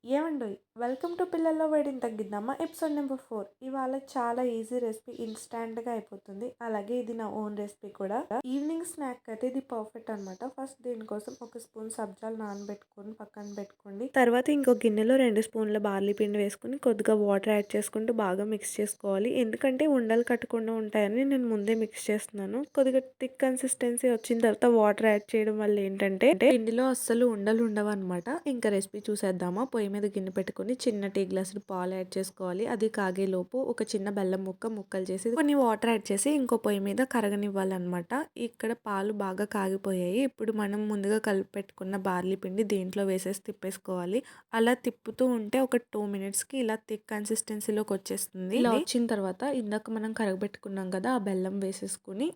ఏమండోయ్ welcome to పిల్లల్లో వేడిని తగ్గిద్దామా ఎపిసోడ్ నెంబర్ 4. ఇవాళ చాలా ఈజీ రెసిపీ, ఇన్స్టాంట్గా అయిపోతుంది. అలాగే ఇది నా ఓన్ రెసిపీ కూడా. ఈవినింగ్ స్నాక్ అయితే ఇది పర్ఫెక్ట్ అనమాట. ఫస్ట్ దీనికోసం ఒక స్పూన్ సబ్జాలు నానబెట్టుకొని పక్కన పెట్టుకోండి. తర్వాత ఇంకో గిన్నెలో 2 స్పూన్ల బార్లీ పిండి వేసుకుని కొద్దిగా వాటర్ యాడ్ చేసుకుంటూ బాగా మిక్స్ చేసుకోవాలి. ఎందుకంటే ఉండలు కట్టకుండా ఉంటాయని నేను ముందే మిక్స్ చేస్తున్నాను. కొద్దిగా థిక్ కన్సిస్టెన్సీ వచ్చిన తర్వాత వాటర్ యాడ్ చేయడం వల్ల ఏంటంటే పిండిలో అస్సలు ఉండలు ఉండవు అనమాట. ఇంకా రెసిపీ చూసేద్దామా. పొయ్యి మీద గిన్నె పెట్టుకుని చిన్న టీ గ్లాసులు పాలు యాడ్ చేసుకోవాలి. అది కాగేలోపు ఒక చిన్న బెల్లం ముక్కలు చేసి కొన్ని వాటర్ యాడ్ చేసి ఇంకో పొయ్యి మీద కరగనివ్వాలన్నమాట. ఇక్కడ పాలు బాగా కాగిపోయాయి. ఇప్పుడు మనం ముందుగా కలిపి పెట్టుకున్న బార్లీ పిండి దీంట్లో వేసేసి తిప్పేసుకోవాలి. అలా తిప్పుతూ ఉంటే ఒక 2 మినిట్స్కి ఇలా థిక్ కన్సిస్టెన్సీలోకి వచ్చేస్తుంది. ఇలా వచ్చిన తర్వాత ఇందాక మనం కరగబెట్టుకున్నాం కదా, ఆ బెల్లం వేసేసుకుని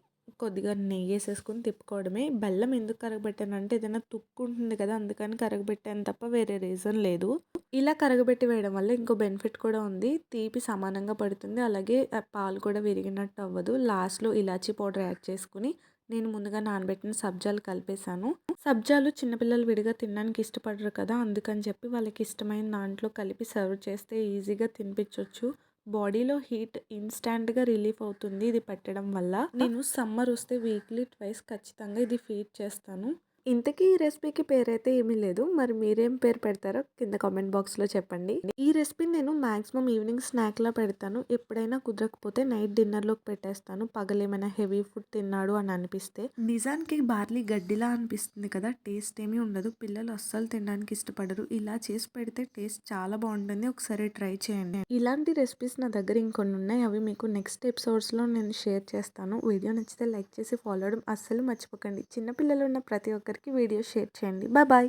కొద్దిగా నెయ్యి వేసేసుకుని తిప్పుకోవడమే. బెల్లం ఎందుకు కరగబెట్టానంటే ఏదైనా తుక్కు ఉంటుంది కదా, అందుకని కరగబెట్టాను తప్ప వేరే రీజన్ లేదు. ఇలా కరగబెట్టి వేయడం వల్ల ఇంకో బెనిఫిట్ కూడా ఉంది. తీపి సమానంగా పడుతుంది. అలాగే పాలు కూడా విరిగినట్టు అవ్వదు. లాస్ట్లో ఇలాచీ పౌడర్ యాడ్ చేసుకుని నేను ముందుగా నానబెట్టిన సబ్జాలు కలిపేశాను. సబ్జాలు చిన్నపిల్లలు విడిగా తినడానికి ఇష్టపడరు కదా, అందుకని చెప్పి వాళ్ళకి ఇష్టమైన దాంట్లో కలిపి సర్వ్ చేస్తే ఈజీగా తినిపించవచ్చు. బాడీలో హీట్ ఇన్స్టాంట్గా రిలీఫ్ అవుతుంది ఇది పెట్టడం వల్ల. నేను సమ్మర్ వస్తే వీక్లీ ట్వైస్ ఖచ్చితంగా ఇది ఫీడ్ చేస్తాను. ఇంతకీ ఈ రెసిపీకి పేరైతే ఏమీ లేదు. మరి మీరేం పేరు పెడతారో కింద కామెంట్ బాక్స్లో చెప్పండి. ఈ రెసిపీని నేను మాక్సిమం ఈవినింగ్ స్నాక్లా పెడతాను. ఎప్పుడైనా కుదరకపోతే నైట్ డిన్నర్లోకి పెట్టేస్తాను. పగలేమైనా హెవీ ఫుడ్ తిన్నాడు అని అనిపిస్తే. నిజానికి బార్లీ గడ్డిలా అనిపిస్తుంది కదా, టేస్ట్ ఏమీ ఉండదు. పిల్లలు అస్సలు తినడానికి ఇష్టపడరు. ఇలా చేసి పెడితే టేస్ట్ చాలా బాగుంటుంది. ఒకసారి ట్రై చేయండి. ఇలాంటి రెసిపీస్ నా దగ్గర ఇంకొన్ని ఉన్నాయి. అవి మీకు నెక్స్ట్ ఎపిసోడ్స్లో నేను షేర్ చేస్తాను. వీడియో నచ్చితే లైక్ చేసి ఫాలో అవడం అస్సలు మర్చిపోకండి. చిన్నపిల్లలు ఉన్న ప్రతి ఒక్కరికి వీడియో షేర్ చేయండి. బాయ్.